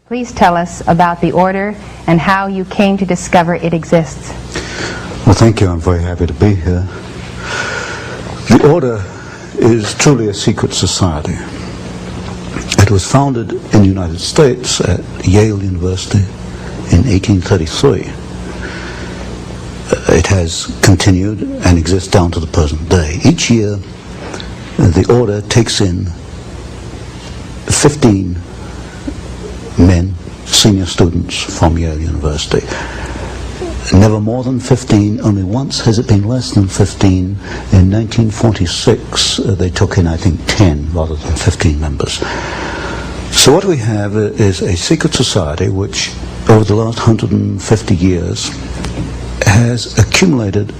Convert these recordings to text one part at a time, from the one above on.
Please tell us about the order and how you came to discover it exists. Well, thank you. I'm very happy to be here. The order is truly a secret society. It was founded in the United States at Yale University in 1833. It has continued and exists down to the present day. Each year, the order takes in 15 men, senior students from Yale University. Never more than 15, only once has it been less than 15. In 1946, they took in, I think, 10 rather than 15 members. So what we have is a secret society which, over the last 150 years, has accumulated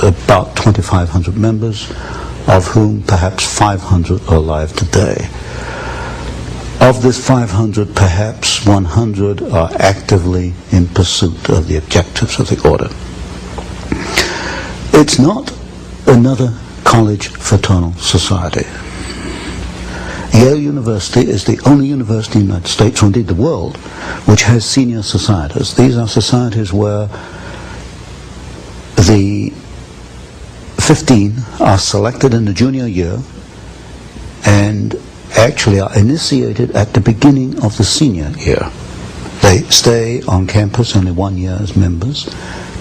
about 2,500 members, of whom perhaps 500 are alive today. Of this 500, perhaps 100 are actively in pursuit of the objectives of the order. It's not another college fraternal society. Yale University is the only university in the United States, or indeed the world, which has senior societies. These are societies where the 15 are selected in the junior year and actually are initiated at the beginning of the senior year. They stay on campus only 1 year as members.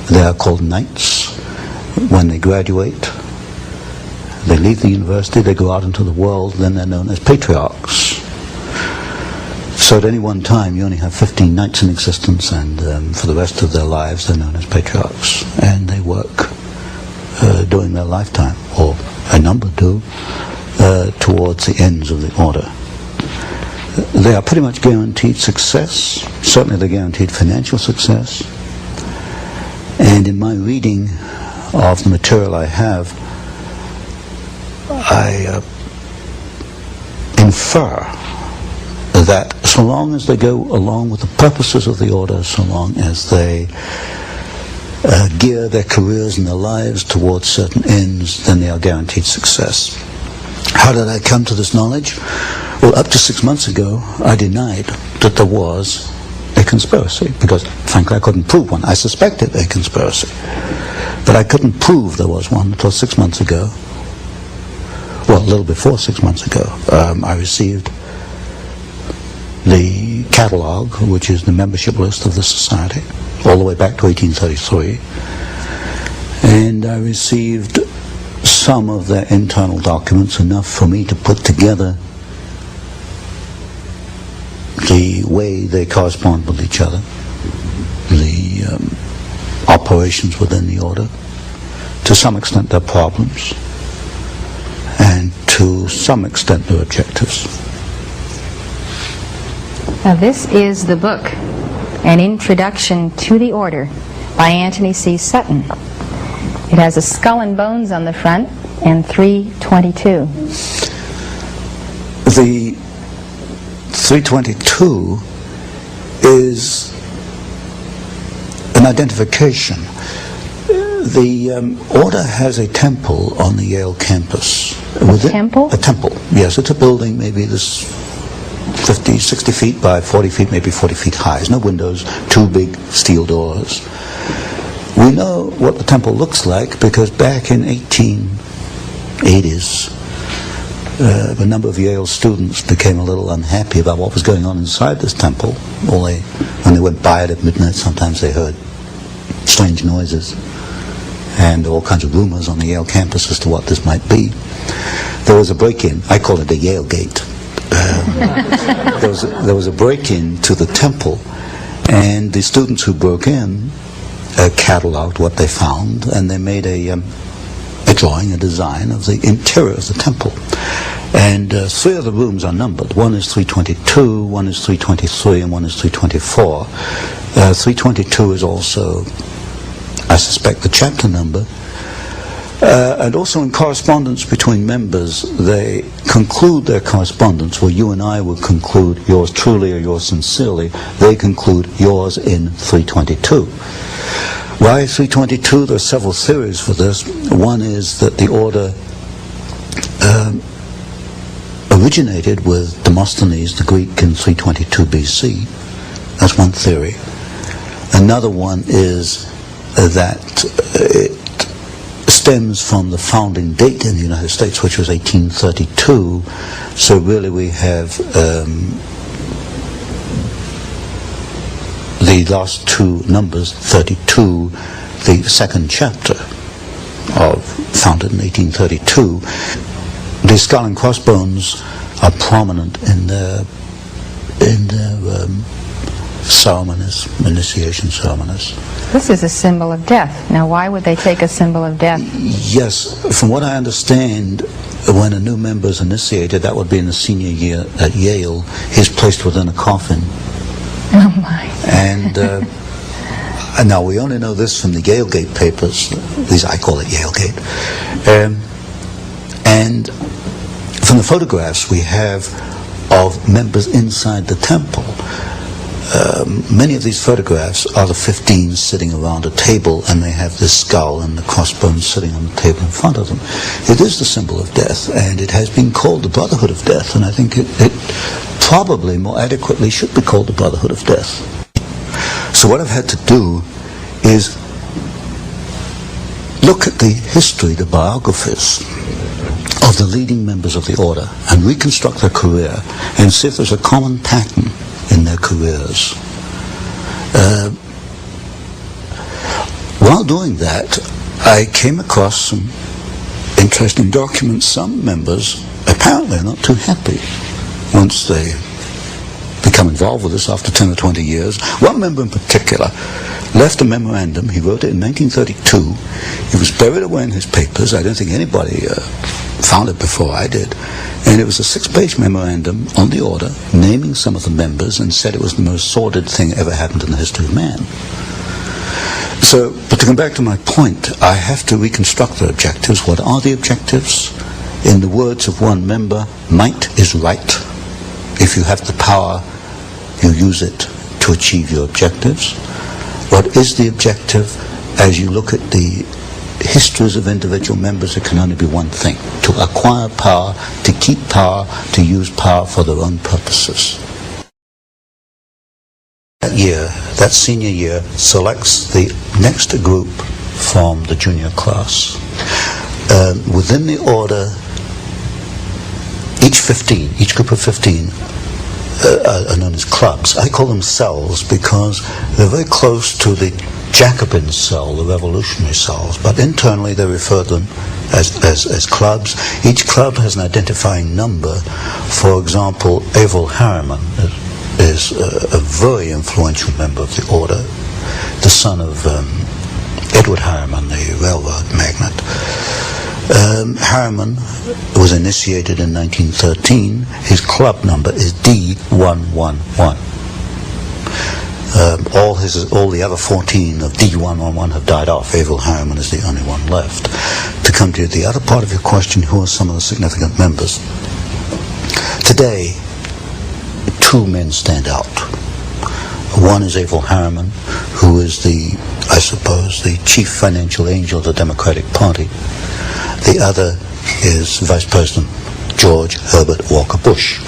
They are called knights. When they graduate, they leave the university, they go out into the world, then they're known as patriarchs. So at any one time you only have 15 knights in existence, and for the rest of their lives they're known as patriarchs, and they work during their lifetime, or a number do, towards the ends of the order. They are pretty much guaranteed success. Certainly they're guaranteed financial success. And in my reading of the material I have, I infer that so long as they go along with the purposes of the order, so long as they gear their careers and their lives towards certain ends, then they are guaranteed success. How did I come to this knowledge? Well, up to 6 months ago, I denied that there was a conspiracy, because frankly I couldn't prove one. I suspected a conspiracy, but I couldn't prove there was one until 6 months ago. Well, a little before 6 months ago, I received the catalog, which is the membership list of the society, all the way back to 1833, and I received some of their internal documents, enough for me to put together the way they correspond with each other, the operations within the order, to some extent their problems, and to some extent their objectives. Now this is the book, An Introduction to the Order, by Anthony C. Sutton. It has a skull and bones on the front and 322. The 322 is an identification. The order has a temple on the Yale campus. A temple? A temple, yes. It's a building maybe this 50, 60 feet by 40 feet, maybe 40 feet high. There's no windows, 2 big steel doors. We know what the temple looks like because back in 1880s, a number of Yale students became a little unhappy about what was going on inside this temple. When they went by it at midnight, sometimes they heard strange noises and all kinds of rumors on the Yale campus as to what this might be. There was a break-in. I call it the Yale Gate. There was a break-in to the temple, and the students who broke in cataloged what they found, and they made a drawing, a design of the interior of the temple. And 3 of the rooms are numbered. One is 322, one is 323, and one is 324. 322 is also, I suspect, the chapter number. And also in correspondence between members, they conclude their correspondence where you and I would conclude yours truly or yours sincerely. They conclude yours in 322. Why 322? There are several theories for this. One is that the order originated with Demosthenes the Greek in 322 BC. That's one theory. Another one is that it stems from the founding date in the United States, which was 1832. So really we have the last two numbers, 32, the second chapter founded in 1832. The skull and crossbones are prominent in their ceremonies, initiation ceremonies. This is a symbol of death. Now, why would they take a symbol of death? Yes, from what I understand, when a new member is initiated, that would be in the senior year at Yale, he's placed within a coffin. Oh my. And now we only know this from the Yalegate papers. These, I call it Yalegate. And from the photographs we have of members inside the temple, many of these photographs are the 15 sitting around a table, and they have this skull and the crossbones sitting on the table in front of them. It is the symbol of death, and it has been called the Brotherhood of Death, and I think it probably more adequately should be called the Brotherhood of Death. So what I've had to do is look at the history, the biographies of the leading members of the order, and reconstruct their career and see if there's a common pattern in their careers. While doing that, I came across some interesting documents. Some members apparently are not too happy once they become involved with this after 10 or 20 years. One member in particular left a memorandum. He wrote it in 1932. It was buried away in his papers. I don't think anybody found it before I did. And it was a 6-page memorandum on the order, naming some of the members, and said it was the most sordid thing ever happened in the history of man. So, but to come back to my point, I have to reconstruct the objectives. What are the objectives? In the words of one member, might is right. If you have the power, you use it to achieve your objectives. What is the objective? As you look at the histories of individual members, it can only be one thing: to acquire power, to keep power, to use power for their own purposes. That year, that senior year, selects the next group from the junior class. Within the order, each group of 15 are known as clubs. I call them cells because they're very close to the Jacobin cell, the revolutionary cells, but internally they refer to them as clubs. Each club has an identifying number. For example, Averell Harriman is a very influential member of the order, the son of Edward Harriman, the railroad magnate. Harriman was initiated in 1913. His club number is D111. All the other 14 of D111 have died off. Averell Harriman is the only one left. To come to the other part of your question, who are some of the significant members? Today, 2 men stand out. One is Averell Harriman, who is the chief financial angel of the Democratic Party. The other is Vice President George Herbert Walker Bush.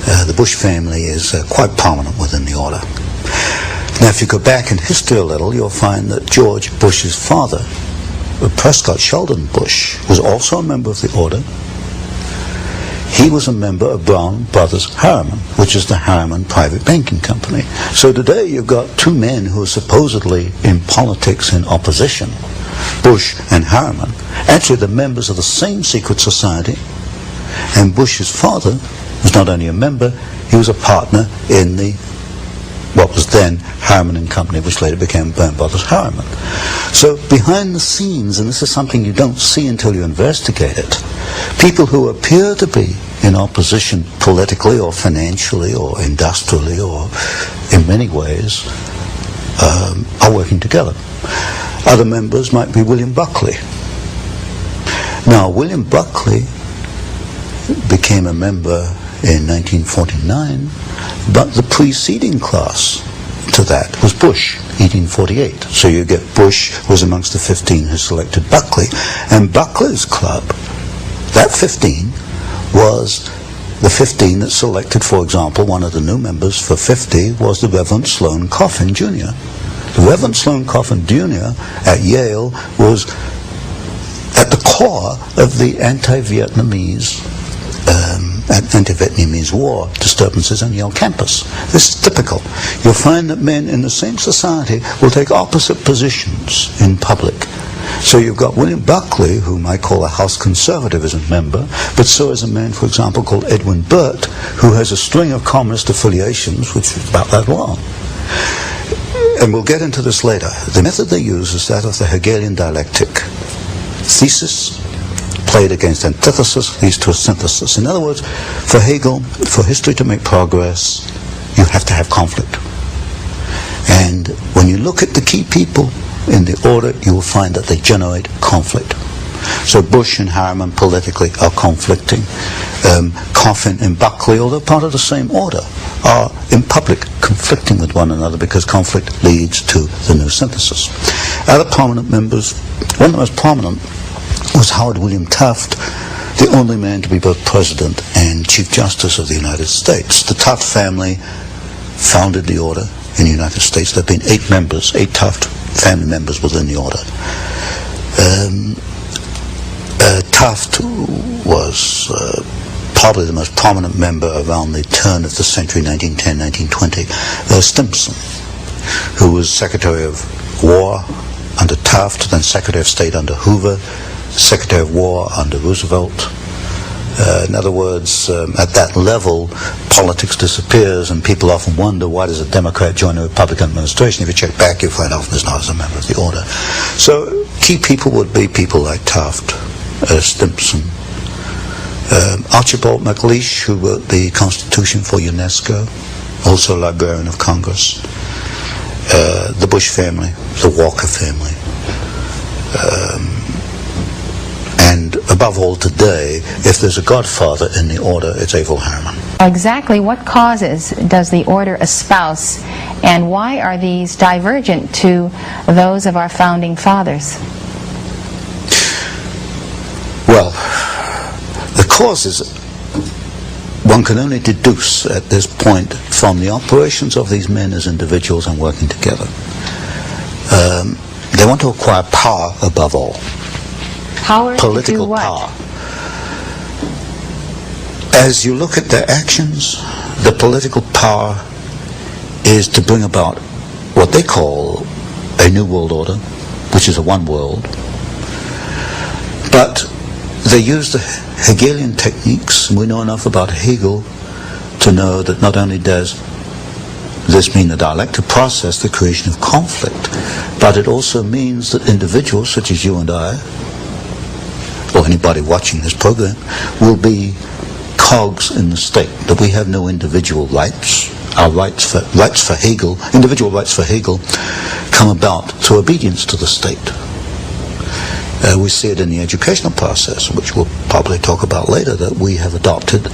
The Bush family is quite prominent within the order. Now, if you go back in history a little, you'll find that George Bush's father, Prescott Sheldon Bush, was also a member of the order. He was a member of Brown Brothers Harriman, which is the Harriman Private Banking Company. So today you've got 2 men who are supposedly in politics in opposition, Bush and Harriman, actually the members of the same secret society. And Bush's father was not only a member, he was a partner in what was then Harriman and Company, which later became Brown Brothers Harriman. So behind the scenes, and this is something you don't see until you investigate it, people who appear to be in opposition politically or financially or industrially or in many ways are working together. Other members might be William Buckley. Now, William Buckley became a member in 1949, but the preceding class to that was Bush, 1848. So you get Bush was amongst the 15 who selected Buckley, and Buckley's club, that 15, was the 15 that selected, for example, one of the new members for 50 was the Reverend Sloane Coffin Jr. The Reverend Sloane Coffin Jr. at Yale was at the core of the anti-Vietnamese war disturbances on Yale campus. This is typical. You'll find that men in the same society will take opposite positions in public. So you've got William Buckley, whom I call a House Conservatism member, but so is a man, for example, called Edwin Burt, who has a string of communist affiliations, which is about that long. And we'll get into this later. The method they use is that of the Hegelian dialectic. Thesis played against antithesis leads to a synthesis. In other words, for Hegel, for history to make progress, you have to have conflict. And when you look at the key people in the order, you will find that they generate conflict. So Bush and Harriman politically are conflicting. Coffin and Buckley, although part of the same order, are in public conflicting with one another because conflict leads to the new synthesis. Other prominent members, one of the most prominent was Howard William Taft, the only man to be both President and Chief Justice of the United States. The Taft family founded the order in the United States. There have been 8 members, 8 Taft family members within the order. Taft was probably the most prominent member around the turn of the century, 1910, 1920. Stimson, who was Secretary of War under Taft, then Secretary of State under Hoover, Secretary of War under Roosevelt. In other words, at that level, politics disappears, and people often wonder, why does a Democrat join a Republican administration? If you check back, you find often is not as a member of the order. So key people would be people like Taft, Stimson, Archibald MacLeish, who wrote the Constitution for UNESCO, also Librarian of Congress, the Bush family, the Walker family, and above all today, if there's a godfather in the order, it's Averell Harriman. Exactly what causes does the order espouse, and why are these divergent to those of our founding fathers? Well, the causes one can only deduce at this point from the operations of these men as individuals and working together. They want to acquire power above all. Power Political to do what? power. As you look at their actions, the political power is to bring about what they call a new world order, which is a one world. But they use the Hegelian techniques, and we know enough about Hegel to know that not only does this mean the dialectic process, the creation of conflict, but it also means that individuals such as you and I, or anybody watching this program, will be cogs in the state, that we have no individual rights. Our rights for Hegel, individual rights for Hegel, come about through obedience to the state. We see it in the educational process, which we'll probably talk about later, that we have adopted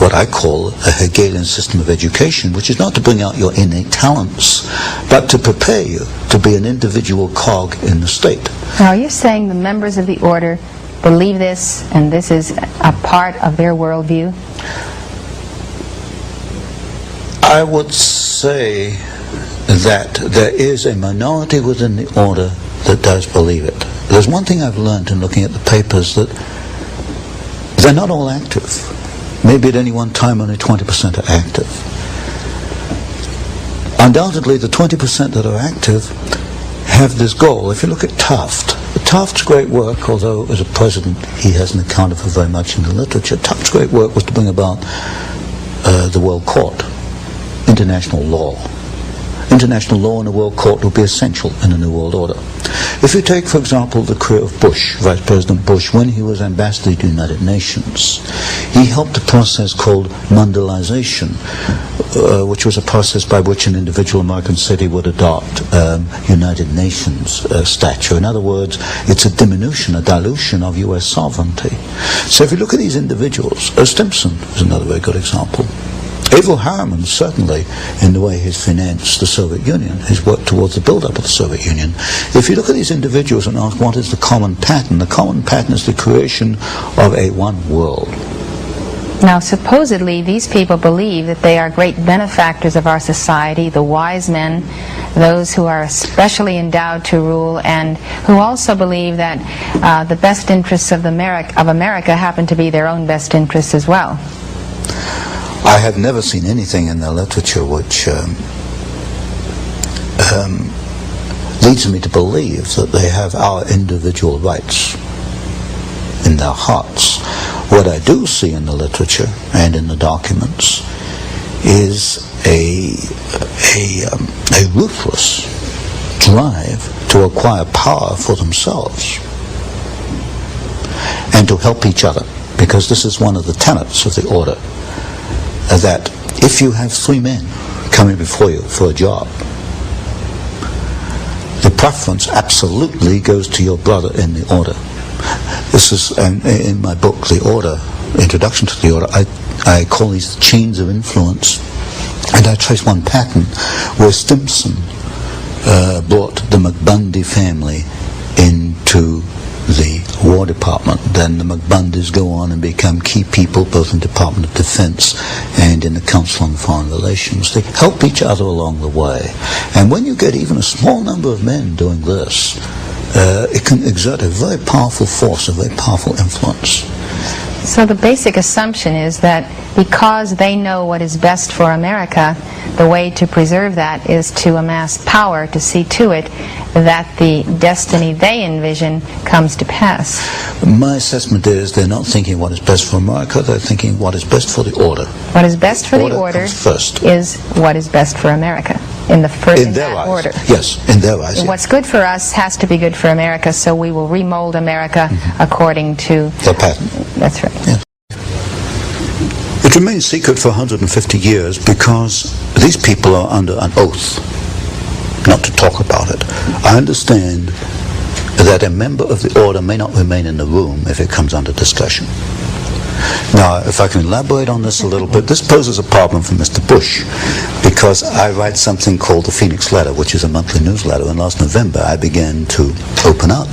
what I call a Hegelian system of education, which is not to bring out your innate talents, but to prepare you to be an individual cog in the state. Now, are you saying the members of the order believe this, and this is a part of their worldview? I would say that there is a minority within the order that does believe it. There's one thing I've learned in looking at the papers, that they're not all active. Maybe at any one time only 20% are active. Undoubtedly, the 20% that are active have this goal. If you look at Taft's great work, although as a president he hasn't accounted for very much in the literature, Taft's great work was to bring about the World Court, international law. International law in the World Court will be essential in the New World Order. If you take, for example, the career of Bush, Vice President Bush, when he was ambassador to the United Nations, he helped a process called Mondialization, which was a process by which an individual American city would adopt United Nations stature. In other words, it's a diminution, a dilution of U.S. sovereignty. So if you look at these individuals, Stimson is another very good example. Averell Harriman, certainly, in the way he's financed the Soviet Union, he's worked towards the build-up of the Soviet Union. If you look at these individuals and ask what is the common pattern is the creation of a one world. Now, supposedly, these people believe that they are great benefactors of our society, the wise men, those who are especially endowed to rule, and who also believe that the best interests of America happen to be their own best interests as well. I have never seen anything in their literature which leads me to believe that they have our individual rights in their hearts. What I do see in the literature and in the documents is a ruthless drive to acquire power for themselves and to help each other, because this is one of the tenets of the order, that if you have 3 men coming before you for a job, the preference absolutely goes to your brother in the order. This is, in my book, The Order, Introduction to the Order, I call these chains of influence, and I trace one pattern where Stimson brought the McBundy family into the War Department. Then the McBundys go on and become key people both in Department of Defense and in the Council on Foreign Relations. They help each other along the way. And when you get even a small number of men doing this, it can exert a very powerful force, a very powerful influence. So the basic assumption is that because they know what is best for America, the way to preserve that is to amass power to see to it that the destiny they envision comes to pass. My assessment is they're not thinking what is best for America, they're thinking what is best for the order. What is best for the order first. Is what is best for America. In their eyes. Order. Yes, in their eyes. Yeah. What's good for us has to be good for America, so we will remold America according to their pattern. That's right. Yes. It remains secret for 150 years because these people are under an oath not to talk about it. I understand that a member of the order may not remain in the room if it comes under discussion. Now, if I can elaborate on this a little bit, this poses a problem for Mr. Bush, because I write something called the Phoenix Letter, which is a monthly newsletter, and last November I began to open up.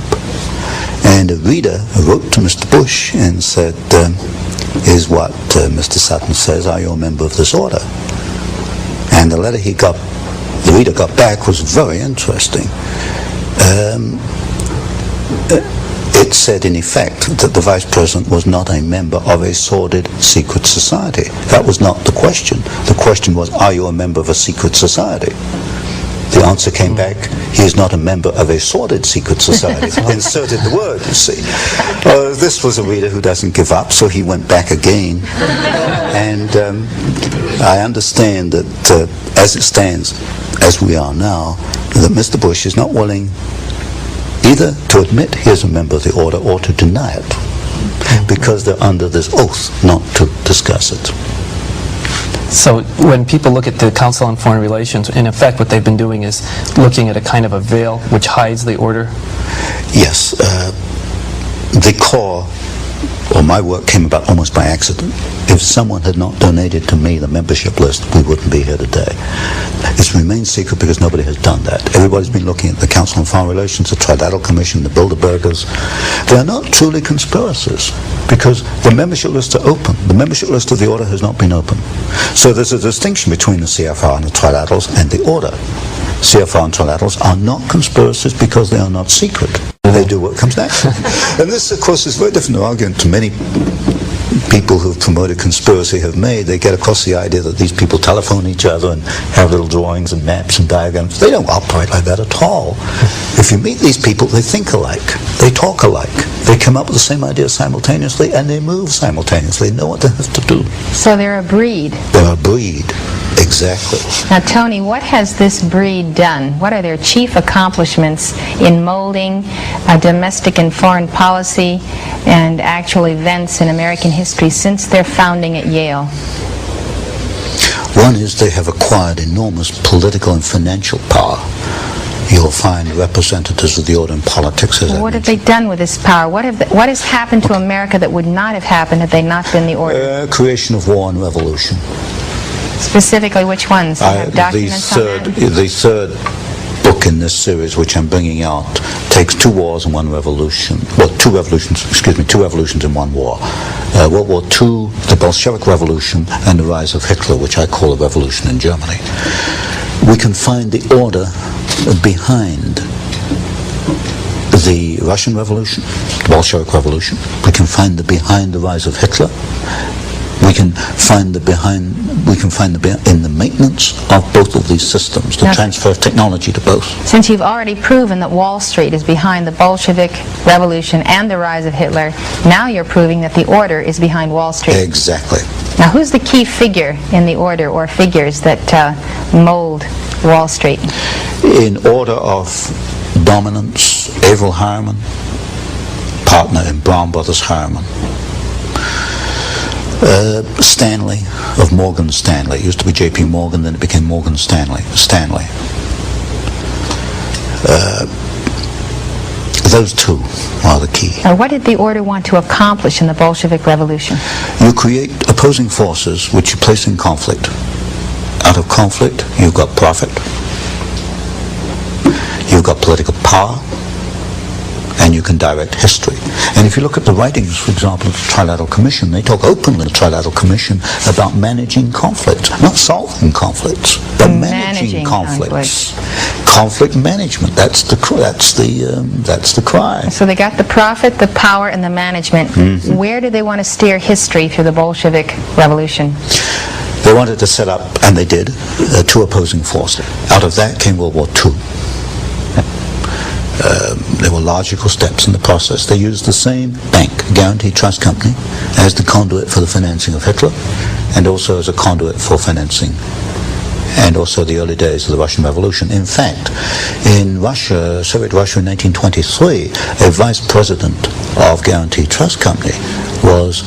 And a reader wrote to Mr. Bush and said, here's what Mr. Sutton says, are you a member of this order? And the letter the reader got back was very interesting. It said, in effect, that the Vice President was not a member of a sordid secret society. That was not the question. The question was, are you a member of a secret society? The answer came back, he is not a member of a sordid secret society. Inserted the word, you see. This was a reader who doesn't give up, so he went back again. And I understand that as it stands, as we are now, that Mr. Bush is not willing either to admit he is a member of the order or to deny it, because they're under this oath not to discuss it. So when people look at the Council on Foreign Relations, in effect what they've been doing is looking at a kind of a veil which hides the order? Yes. The core, or my work, came about almost by accident. If someone had not donated to me the membership list, we wouldn't be here today. It's remained secret because nobody has done that. Everybody's been looking at the Council on Foreign Relations, the Trilateral Commission, the Bilderbergers. They are not truly conspiracies because the membership lists are open. The membership list of the order has not been open. So there's a distinction between the CFR and the Trilaterals and the order. CFR and Trilaterals are not conspiracies because they are not secret. They do what comes naturally. And this, of course, is very different argument to many people who have promoted conspiracy have made. They get across the idea that these people telephone each other and have little drawings and maps and diagrams. They don't operate like that at all. If you meet these people, they think alike. They talk alike. They come up with the same idea simultaneously, and they move simultaneously. They know what they have to do. So they're a breed. They're a breed. Exactly. Now, Tony, what has this breed done? What are their chief accomplishments in molding domestic and foreign policy and actual events in American history since their founding at Yale? One is they have acquired enormous political and financial power. You'll find representatives of the order in politics. What have they done with this power? What has happened to America that would not have happened had they not been the order? Creation of war and revolution. Specifically, which ones? Do you have documents on that? The third book book in this series, which I'm bringing out, takes 2 wars and 1 revolution. Well, 2 revolutions in 1 war. World War II, the Bolshevik Revolution, and the rise of Hitler, which I call a revolution in Germany. We can find the order behind the Russian Revolution, the Bolshevik Revolution. We can find behind the rise of Hitler. We can find in the maintenance of both of these systems, the transfer of technology to both. Since you've already proven that Wall Street is behind the Bolshevik Revolution and the rise of Hitler, now you're proving that the order is behind Wall Street. Exactly. Now, who's the key figure in the order or figures that mold Wall Street? In order of dominance, Averell Harriman, partner in Brown Brothers Harriman. Stanley of Morgan Stanley. It used to be J.P. Morgan, then it became Morgan Stanley. Those 2 are the key. Now, what did the order want to accomplish in the Bolshevik Revolution? You create opposing forces which you place in conflict. Out of conflict, you've got profit. You've got political power. And you can direct history. And if you look at the writings, for example, of the Trilateral Commission, they talk openly in the Trilateral Commission about managing conflicts, not solving conflicts, but managing conflicts. Conflict management. That's the cry. So they got the profit, the power, and the management. Mm-hmm. Where do they want to steer history through the Bolshevik Revolution? They wanted to set up, and they did, 2 opposing forces. Out of that came World War II. There were logical steps in the process. They used the same bank, Guaranteed Trust Company, as the conduit for the financing of Hitler, and also as a conduit for financing, and also the early days of the Russian Revolution. In fact, in Russia, Soviet Russia in 1923, a vice president of Guaranteed Trust Company was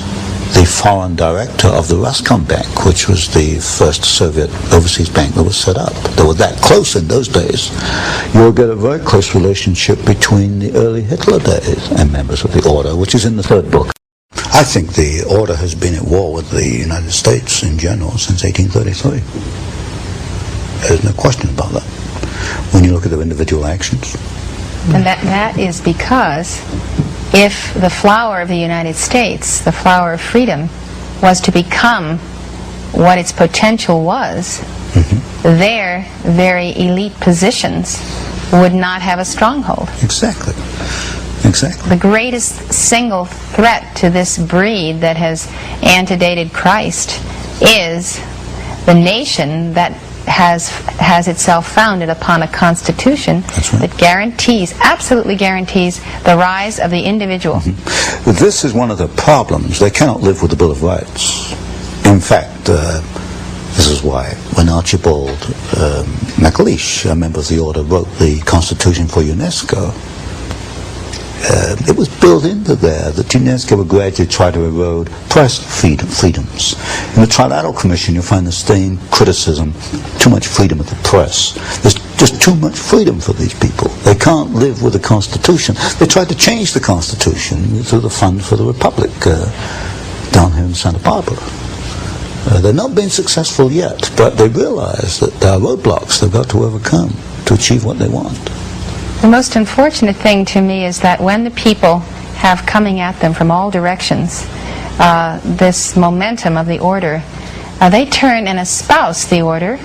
the foreign director of the Roscom Bank, which was the first Soviet overseas bank that was set up. They were that close in those days. You'll get a very close relationship between the early Hitler days and members of the Order, which is in the 3rd book. I think the Order has been at war with the United States in general since 1833. There's no question about that when you look at their individual actions. And that is because if the flower of the United States, the flower of freedom, was to become what its potential was, their very elite positions would not have a stronghold. Exactly. The greatest single threat to this breed that has antedated Christ is the nation that has itself founded upon a constitution that absolutely guarantees the rise of the individual. This is one of the problems. They cannot live with the Bill of Rights. In fact, this is why when Archibald MacLeish, a member of the Order, wrote the Constitution for UNESCO, it was built into there that UNESCO would gradually try to erode press freedoms. In the Trilateral Commission, you'll find the same criticism, too much freedom of the press. There's just too much freedom for these people. They can't live with the Constitution. They tried to change the Constitution through the Fund for the Republic down here in Santa Barbara. They've not been successful yet, but they realize that there are roadblocks they've got to overcome to achieve what they want. The most unfortunate thing to me is that when the people have coming at them from all directions this momentum of the Order, they turn and espouse the Order,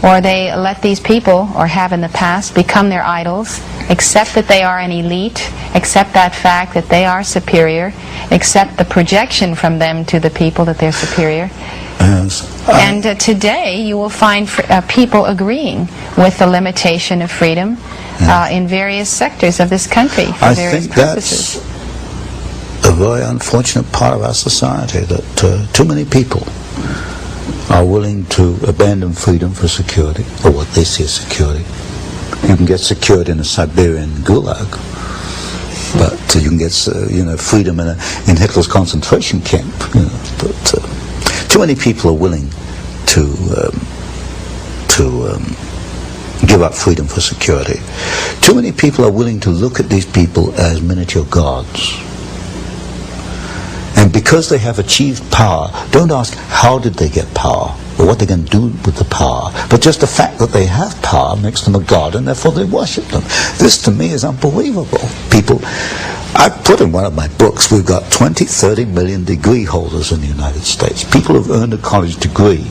or they let these people, or have in the past, become their idols, accept that they are an elite, accept that fact that they are superior, accept the projection from them to the people that they're superior. And today you will find people agreeing with the limitation of freedom in various sectors of this country for various purposes. That's a very unfortunate part of our society, that too many people are willing to abandon freedom for security, or what they see as security. You can get security in a Siberian gulag, but you can get freedom in Hitler's concentration camp. But too many people are willing to give up freedom for security. Too many people are willing to look at these people as miniature gods. And because they have achieved power, don't ask how did they get power. or what they're going to do with the power, but just the fact that they have power makes them a god, and therefore they worship them. This, to me, is unbelievable. People, I put in one of my books, we've got 20, 30 million degree holders in the United States. People who've earned a college degree,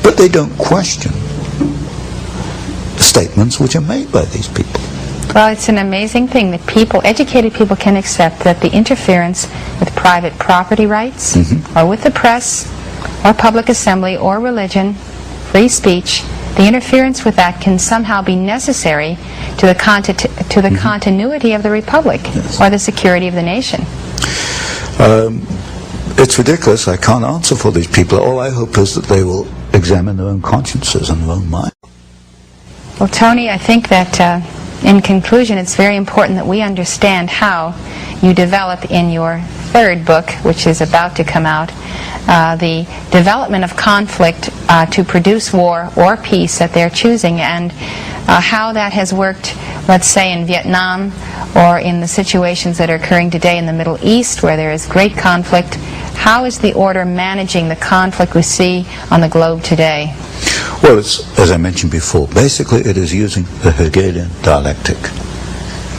but they don't question the statements which are made by these people. Well, it's an amazing thing that people, educated people, can accept that the interference with private property rights, or with the press, or public assembly, or religion, free speech, the interference with that can somehow be necessary to the continuity of the republic, or the security of the nation. It's ridiculous. I can't answer for these people. All I hope is that they will examine their own consciences and their own mind. Well, Tony, I think that in conclusion, it's very important that we understand how you develop in your third book, which is about to come out, the development of conflict to produce war or peace that they're choosing, and how that has worked, let's say, in Vietnam, or in the situations that are occurring today in the Middle East, where there is great conflict. How is the order managing the conflict we see on the globe today? Well, it's, as I mentioned before, basically it is using the Hegelian dialectic.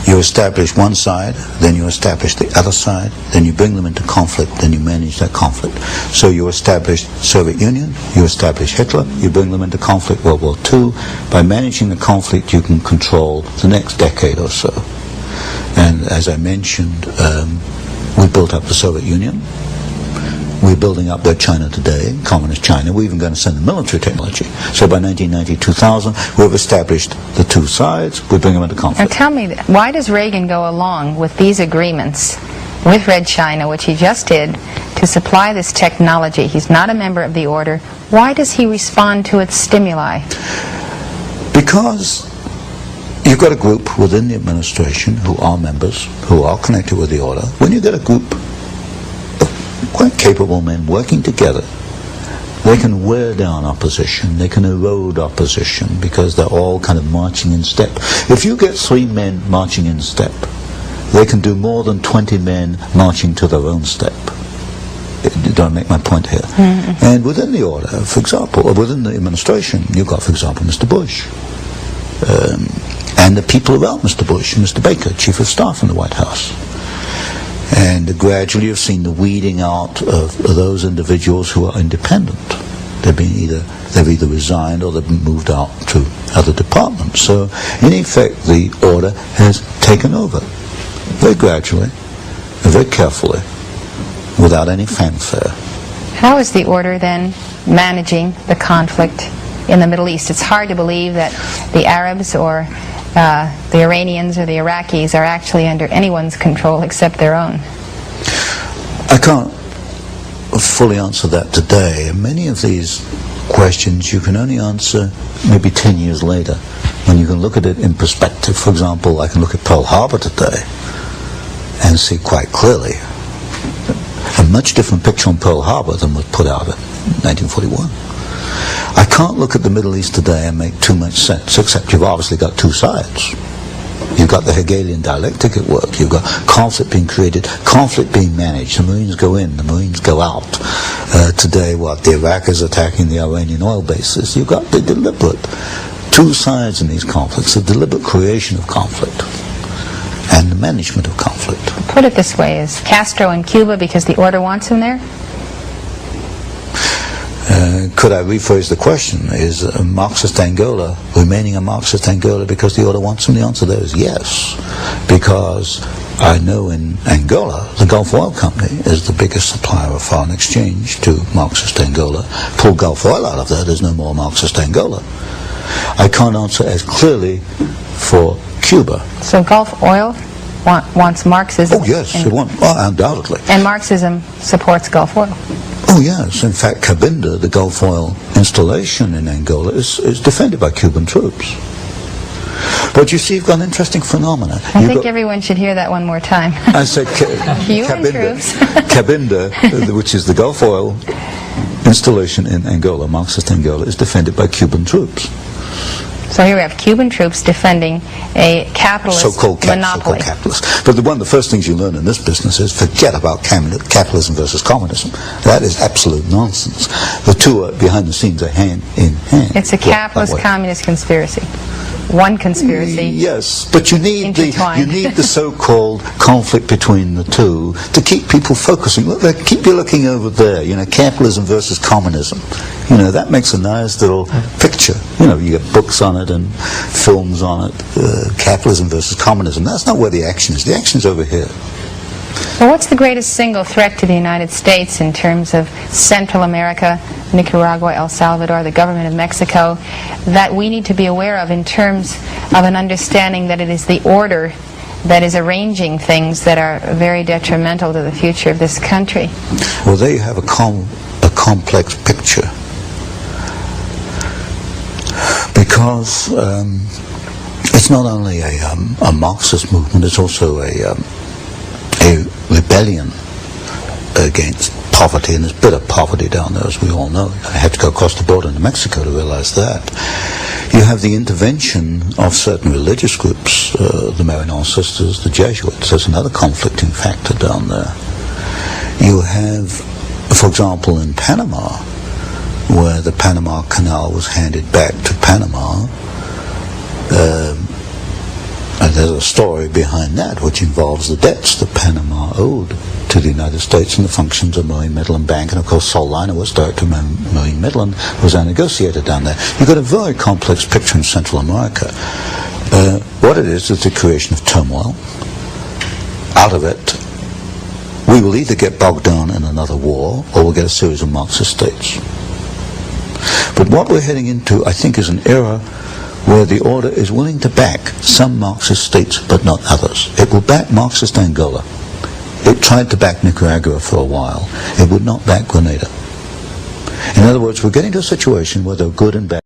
You establish one side, then you establish the other side, then you bring them into conflict, then you manage that conflict. So you establish Soviet Union, you establish Hitler, you bring them into conflict, World War II. By managing the conflict, you can control the next decade or so. And as I mentioned, we built up the Soviet Union. We're building up their China today, communist China. We're even going to send the military technology. So by 1990, 2000, we've established the two sides. We bring them into conflict. Now tell me, why does Reagan go along with these agreements with Red China, which he just did, to supply this technology? He's not a member of the order. Why does he respond to its stimuli? Because you've got a group within the administration who are members, who are connected with the order. When you get a group quite capable men working together, they can wear down opposition, they can erode opposition, because they're all kind of marching in step. If you get 3 men marching in step, they can do more than 20 men marching to their own step. Don't make my point here. And within the order, for example, or within the administration, you've got, for example, Mr. Bush, and the people around Mr. Bush, Mr. Baker, Chief of Staff in the White House. And gradually you've seen the weeding out of those individuals who are independent. They've either resigned or they've been moved out to other departments. So in effect the order has taken over very gradually and very carefully, without any fanfare. How is the order then managing the conflict in the Middle East? It's hard to believe that the Arabs or the Iranians or the Iraqis are actually under anyone's control except their own. I can't fully answer that today. Many of these questions you can only answer maybe 10 years later, when you can look at it in perspective. For example, I can look at Pearl Harbor today and see quite clearly a much different picture on Pearl Harbor than was put out in 1941. I can't look at the Middle East today and make too much sense, except you've obviously got two sides. You've got the Hegelian dialectic at work. You've got conflict being created, conflict being managed. The Marines go in, the Marines go out. Today, the Iraq is attacking the Iranian oil bases. You've got the deliberate two sides in these conflicts, the deliberate creation of conflict and the management of conflict. Put it this way, is Castro in Cuba because the order wants him there? Could I rephrase the question? Is Marxist Angola remaining a Marxist Angola because the order wants him? The answer there is yes. Because I know in Angola, the Gulf Oil Company is the biggest supplier of foreign exchange to Marxist Angola. Pull Gulf Oil out of there, there's no more Marxist Angola. I can't answer as clearly for Cuba. So Gulf Oil wants Marxism? Oh yes, it wants, undoubtedly. And Marxism supports Gulf Oil? Oh yes, in fact Cabinda, the Gulf Oil installation in Angola, is defended by Cuban troops. But you see, you've got an interesting phenomena. I think everyone should hear that one more time. I said Cuban troops. Cabinda, which is the Gulf Oil installation in Angola, Marxist Angola, is defended by Cuban troops. So here we have Cuban troops defending a capitalist so-called monopoly. capitalists. But one of the first things you learn in this business is forget about capitalism versus communism. That is absolute nonsense. The two are, behind the scenes, are hand in hand. It's a capitalist-communist conspiracy. One conspiracy. Yes, but you need intertwined. the so-called conflict between the two to keep people focusing. Look, keep you looking over there. You know, capitalism versus communism. You know, that makes a nice little picture. You know, you get books on it and films on it. Capitalism versus communism. That's not where the action is. The action is over here. Well, what's the greatest single threat to the United States in terms of Central America, Nicaragua, El Salvador, the government of Mexico, that we need to be aware of in terms of an understanding that it is the order that is arranging things that are very detrimental to the future of this country? Well, there you have a complex picture. Because it's not only a Marxist movement, it's also a rebellion against poverty, and there's bitter poverty down there, as we all know. I had to go across the border into Mexico to realize that. You have the intervention of certain religious groups, the Marian Sisters, the Jesuits. There's another conflicting factor down there. You have, for example, in Panama, where the Panama Canal was handed back to Panama, and there's a story behind that which involves the debts that Panama owed to the United States and the functions of Marine Midland Bank. And of course, Sol Leiner was director of Marine Midland, was a negotiator down there. You've got a very complex picture in Central America. What it is the creation of turmoil. Out of it, we will either get bogged down in another war, or we'll get a series of Marxist states. But what we're heading into, I think, is an era where the order is willing to back some Marxist states, but not others. It will back Marxist Angola. It tried to back Nicaragua for a while. It would not back Grenada. In other words, we're getting to a situation where there are good and bad